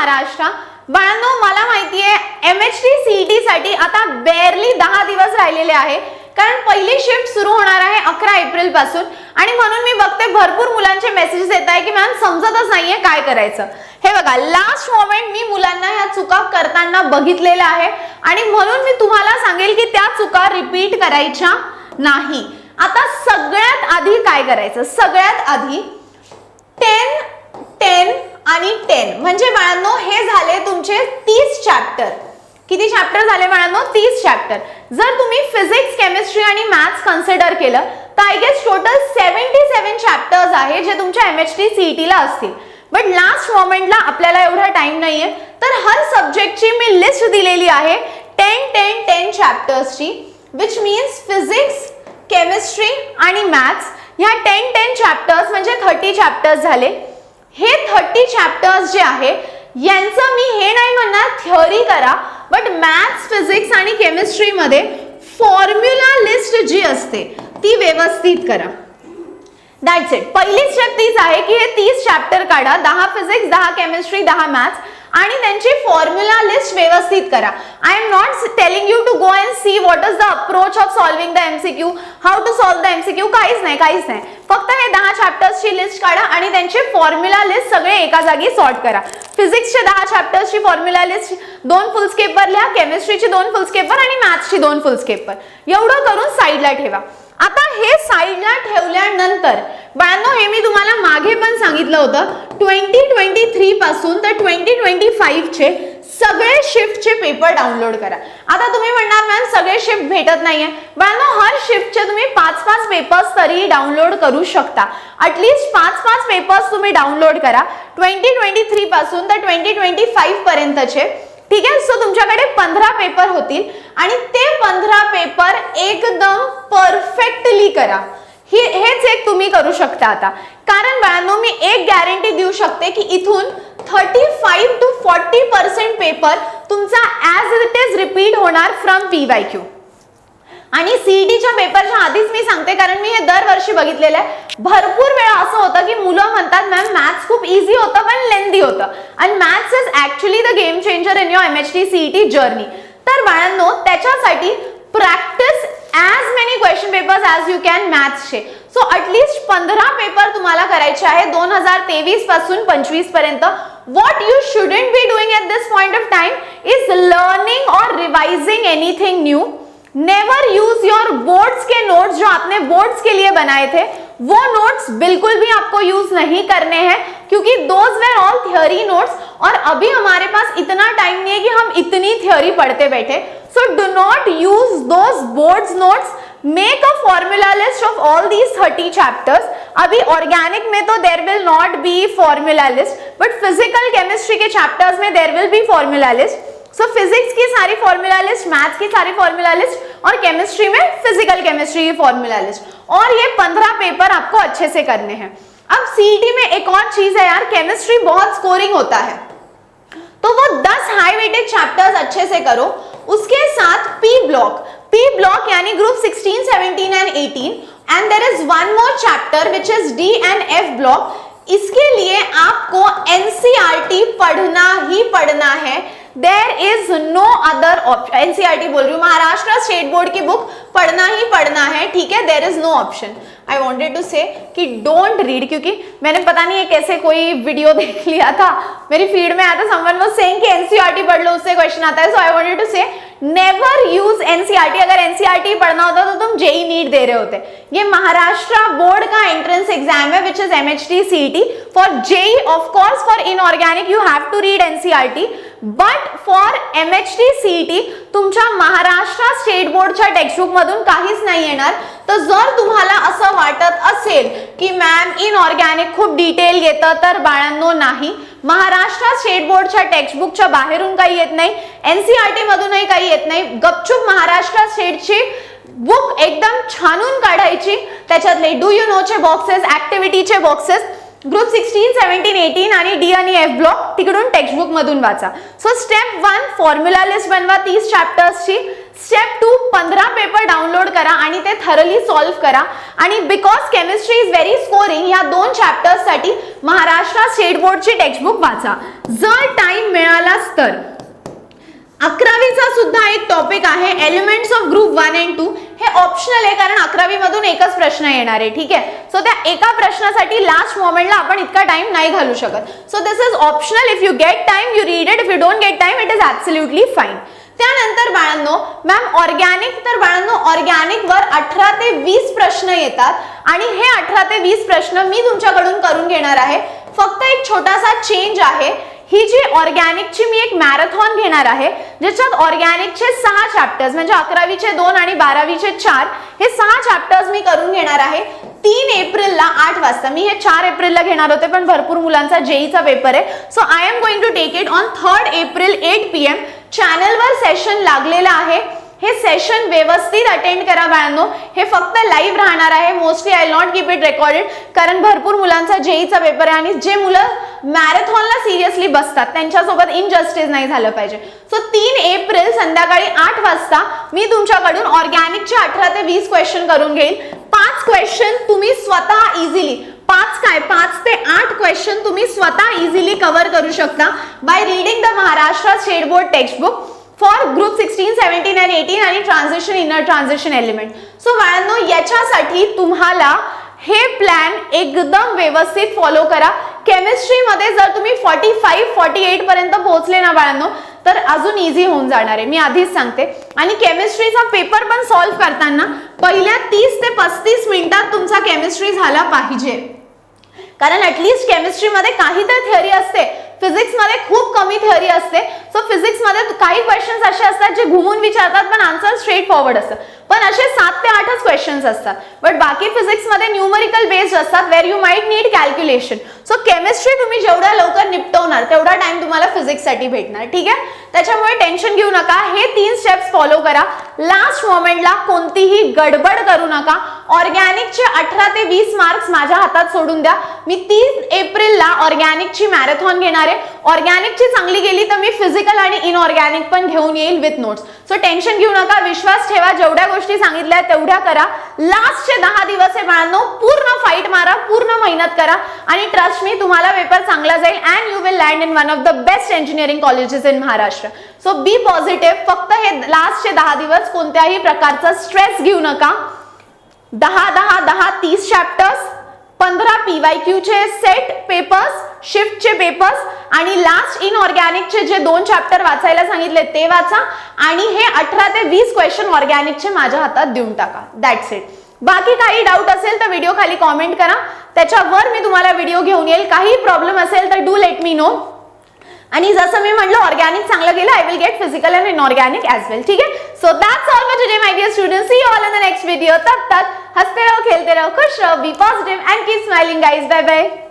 महाराष्ट्र. बाळांनो, मला माहितीये MHT CET साठी आता बेअरली 10 दिवस राहिलेले आहे, कारण पहिली शिफ्ट सुरू होणार आहे 11 एप्रिल पासून. आणि म्हणून मी बघते भरपूर मुलांचे मेसेजेस येत आहे की मॅम समजतच नाहीये काय करायचं. हे बघा, लास्ट मोमेंट मी मुलांना ह्या चुका करताना बघितलेल्या आहे आणि म्हणून मी तुम्हाला सांगेल की त्या चुका रिपीट करायच्या नाही. आता सगळ्यात आधी काय करायचं, सगळ्यात आधी 10 10 आणि 10 म्हणजे बाळांनो हे झाले तुमचे 30 चॅप्टर. किती चॅप्टर झाले बाळांनो? 30 चॅप्टर. जर तुम्ही फिजिक्स, केमिस्ट्री आणि मॅथ्स कन्सिडर केलं तर आय गेस टोटल 77 चॅप्टर्स आहे जे तुमच्या MHT CET ला असतील. बट लास्ट मोमेंटला आपल्याला एवढा टाइम नाहीये, तर हर सब्जेक्टची मी लिस्ट दिलेली आहे 10 चॅप्टर्सची, विच मीन्स फिजिक्स, केमिस्ट्री आणि मॅथ्स ह्या 10 चॅप्टर्स म्हणजे 30 चॅप्टर्स झाले. हे 30 चॅप्टर्स जे आहे यांचं मी हे नाही म्हणणार थिअरी करा, बट मॅथ्स, फिजिक्स आणि केमिस्ट्री मध्ये फॉर्म्युला लिस्ट जी असते ती व्यवस्थित करा. That's it. पहिली स्टेप तीच आहे की हे 30 चॅप्टर काढा, 10 फिजिक्स, 10 केमिस्ट्री, 10 मॅथ्स आणि त्यांची फॉर्म्युला लिस्ट व्यवस्थित करा. I am not telling you to go and see what is the approach of solving the MCQ, how to solve the MCQ. काहीच नाही. फक्त हे 10 चॅप्टर्सची लिस्ट काढा आणि त्यांची फॉर्म्युला लिस्ट सगळे एका जागी सॉर्ट करा. फिजिक्सचे 10 चॅप्टर्सची फॉर्म्युला लिस्ट 2 फुल स्केपवर लिहा, केमिस्ट्रीची 2 फुल स्केपवर आणि मॅथ्सची 2 फुल स्केपवर. एवढं करून साईडला ठेवा. आता हे साईडला ठेवल्यानंतर बाळांनो, हे मी तुम्हाला मागे पण सांगितलं होतं 2023 पासून तर 2025 चे सगळे शिफ्टचे पेपर डाउनलोड करा. आता तुम्ही म्हणणार मॅम सगळे शिफ्ट भेटत नाहीये. बाळांनो, हर शिफ्टचे तुम्ही 5-5 पेपर्स तरी डाउनलोड करू शकता. ॲटलिस्ट 5-5 पेपर्स तुम्ही डाउनलोड करा 2023 पासून तर 2025 पर्यंतचे. ठीक आहे. सो तुमच्याकडे 15 पेपर होतील आणि ते 15 पेपर एकदम परफेक्टली करा. हेच एक तुम्ही करू शकता आता, कारण बाळांनो मी एक गॅरंटी देऊ शकते की इथून 35 to 40% पेपर तुमचा ॲज इट इज रिपीट होणार फ्रॉम PYQ. आणि CETच्या पेपरच्या आधीच मी सांगते, कारण मी हे दरवर्षी बघितलेलं आहे. भरपूर वेळा असं होतं की मुलं म्हणतात मॅम मॅथ्स खूप इझी होतं पण लेंदी होतं, आणि maths is actually the game changer in your MHT CET journey. तर बाळांनो त्याच्यासाठी practice as many question papers as you can मॅथ्सचे. सो ॲटलिस्ट 15 पेपर तुम्हाला करायचे आहे 2023 पासून 25 पर्यंत. What you shouldn't be doing at this point of time is learning or revising anything new. Never use your boards K notes जो आपने boards के लिए बनाए थे, वो नोट्स बिल्कुल भी आपको यूज नहीं करने हैं, क्योंकि those were all theory notes और अभी हमारे पास इतना टाइम नहीं है कि हम इतनी थ्योरी पढ़ते बैठे. So do not use those boards notes. Make a formula list of all these 30 chapters. अभी ऑर्गेनिक में तो there will not be formula list, but physical chemistry K chapters में there will be formula list. So physics की सारी formula list, maths की सारी formula list और chemistry में फिजिकल केमिस्ट्री की फॉर्मूला लिस्ट. और ये 15 पेपर आपको अच्छे से करने हैं. अब CET में एक और चीज है यार, केमिस्ट्री बहुत स्कोरिंग होता है, तो वो 10 हाई वेटेड चैप्टर्स अच्छे से करो. उसके साथ P ब्लॉक यानी group 16, 17 and 18, and there is one more chapter which is D and F block. इसके लिए आपको NCERT पढ़ना ही पढ़ना है. There is no other option. NCERT बोल रही हूँ, महाराष्ट्र स्टेट बोर्ड की बुक पढ़ना ही पढ़ना है. ठीक है, there is no option. I wanted to say कि don't read, क्योंकि मैंने पता नहीं है कैसे कोई वीडियो देख लिया था, मेरी फीड में आया था, someone was saying कि NCERT पढ़ लो उससे क्वेश्चन आता है. So I wanted to say never use NCERT. अगर NCERT पढ़ना होता तो तुम JEE नीट दे रहे होते. ये महाराष्ट्र बोर्ड का एंट्रेंस एग्जाम है which is MHT CET. For JEE of course for inorganic you have to read NCERT. But for MHT CET तुमच्या महाराष्ट्र स्टेट बोर्डच्या टेक्स्टबुक मधून काहीच नाही येणार. तर जर तुम्हाला असं वाटत असेल की मॅम इनऑर्गॅनिक खूप डिटेल येतं, तर बाळांनो नाही. महाराष्ट्र स्टेट बोर्डच्या टेक्स्टबुकच्या बाहेरून काही येत नाही, NCERT मधूनही काही येत नाही. गपचूप महाराष्ट्र स्टेटची बुक एकदम छानून काढायची, त्याच्यातले डू यू नो चे बॉक्सेस, ऍक्टिव्हिटीचे बॉक्सेस, ग्रुप 16, 17, 18 आणि D आणि F ब्लॉक तिकडून टेक्स्टबुक मधून वाचा. सो स्टेप 1 फॉर्म्युला लिस्ट बनवा 30 चॅप्टर्सची. स्टेप 2, 15 पेपर डाउनलोड करा आणि ते थरली सॉल्व्ह करा. आणि because chemistry is very scoring, या 2 चॅप्टर्स साठी महाराष्ट्र स्टेट बोर्डची टेक्स्टबुक वाचा. जर टाइम मिळालाच तर 11वीचा सुद्धा एक टॉपिक आहे एलिमेंट्स ऑफ ग्रुप 1 and 2. हे ऑप्शनल आहे कारण 11वी मधून एकच प्रश्न येणार आहे. ठीक आहे, सो त्या एका प्रश्नासाठी लास्ट मोमेंटला आपण इतका टाइम नाही घालू शकत. So this is optional. If you get time you read it, if you don't get time it is absolutely fine. त्यानंतर बाळांनो, मॅम ऑर्गॅनिक, तर बाळांनो ऑर्गॅनिक वर 18 ते 20 प्रश्न येतात आणि हे 18 ते 20 प्रश्न मी तुमच्याकडून करून घेणार आहे. फक्त एक छोटासा चेंज आहे. ही जी ऑर्गॅनिकची मी एक मॅरेथॉन घेणार आहे ज्याच्यात ऑर्गॅनिकचे 6 चॅप्टर्स म्हणजे 11वीचे 2 आणि 12वीचे 4 हे 6 चॅप्टर्स मी करून घेणार आहे 3 एप्रिलला 8 वाजता. मी हे 4 एप्रिलला घेणार होते पण भरपूर मुलांचा जेईचा पेपर आहे. So I am going to take it on 3 April 8 PM. चॅनलवर सेशन लागलेलं आहे. हे सेशन व्यवस्थित अटेंड करा बाळांनो. हे फक्त लाईव्ह राहणार आहे. Mostly I will not keep it recorded कारण भरपूर मुलांचा जेईचा पेपर आहे आणि जे मुलं मॅरेथॉनला सिरियसली बसतात त्यांच्यासोबत इनजस्टिस नाही झालं पाहिजे. सो 3 एप्रिल संध्याकाळी 8 वाजता मी तुमच्याकडून ऑर्गॅनिकचे 18 ते 20 क्वेश्चन करून घेईल. 5 क्वेश्चन तुम्ही स्वतः इझिली 5 ते 8 क्वेश्चन तुम्ही स्वतः इझिली कव्हर करू शकता by reading the Maharashtra state board textbook for group 16, 17 and 18 आणि transition inner transition element. So बाळांनो याच्यासाठी तुम्हाला हे प्लॅन एकदम व्यवस्थित फॉलो करा. केमिस्ट्रीमध्ये जर तुम्ही 45-48 पर्यंत पोहोचले ना बाळांनो तर अजून इझी होऊन जाणार आहे, मी आधीच सांगते. आणि केमिस्ट्रीचा पेपर पण सॉल्व्ह करताना पहिल्या 30 ते 35 मिनिटात तुमचा केमिस्ट्री झाला पाहिजे कारण ऍटलीस्ट केमिस्ट्रीमध्ये काही तर थिअरी असते, फिजिक्स मध्ये खूप कमी थिअरी असते. सो फिजिक्स मध्ये काही क्वेश्चन्स असे असतात जे घुमून विचारतात पण आन्सर स्ट्रेट फॉरवर्ड असतं, पण असे 7 ते 8च क्वेश्चन्स असतात. बट बाकी फिजिक्स मध्ये न्यूमरिकल बेस्ड असतात where you might need calculation. So chemistry तुम्ही जेवढ्या लवकर निपटवणार तेवढा टाइम तुम्हाला फिजिक्स साठी भेटणार. ठीक आहे, त्याच्यामुळे टेन्शन घेऊ नका. हे 3 स्टेप्स फॉलो करा. लास्ट मोमेंटला कोणतीही गडबड करू नका. ऑर्गॅनिकचे 18 ते 20 मार्क्स माझ्या हातात सोडून द्या. मी 3 एप्रिलला ऑर्गॅनिकची मॅरेथॉन घेणार आहे. ऑर्गॅनिकची चांगली गेली तर मी फिजिकल आणि इनऑर्गॅनिक पण घेऊन येईल विथ नोट्स. सो टेन्शन घेऊ नका, विश्वास ठेवा. जेवढ्या गोष्टी सांगितल्या तेवढ्या करा. लास्टचे 10 दिवस आहे बाळांनो, पूर्ण फाईट मारा, पूर्ण मेहनत करा आणि ट्रस्ट मी तुम्हाला पेपर चांगला जाईल and you will land in one of the best engineering colleges in Maharashtra. So be positive. फक्त हे लास्टचे 10 दिवस कोणत्याही प्रकारचा स्ट्रेस घेऊ नका. 10 30 चॅप्टर्स, 15 PYQचे सेट पेपर्स, शिफ्टचे पेपर्स आणि लास्ट इनऑर्गॅनिकचे जे 2 चॅप्टर वाचायला सांगितले ते वाचा आणि हे 18 ते 20 क्वेश्चन ऑर्गॅनिकचे माझ्या हातात देऊन टाका. That's it. बाकी काही डाऊट असेल तर व्हिडिओ खाली कॉमेंट करा, त्याच्यावर मी तुम्हाला व्हिडिओ घेऊन येईल. काही प्रॉब्लेम असेल तर डू लेट मी नो. आणि जसं मी म्हटलं ऑर्गॅनिक चांगलं गेलं I will get physical and inorganic as well. ठीक आहे, so that's all for today my dear students. See you all in the next video. तब तक हंसते रहो, खेलते रहो, खुश रहो, be positive and keep smiling guys. Bye bye.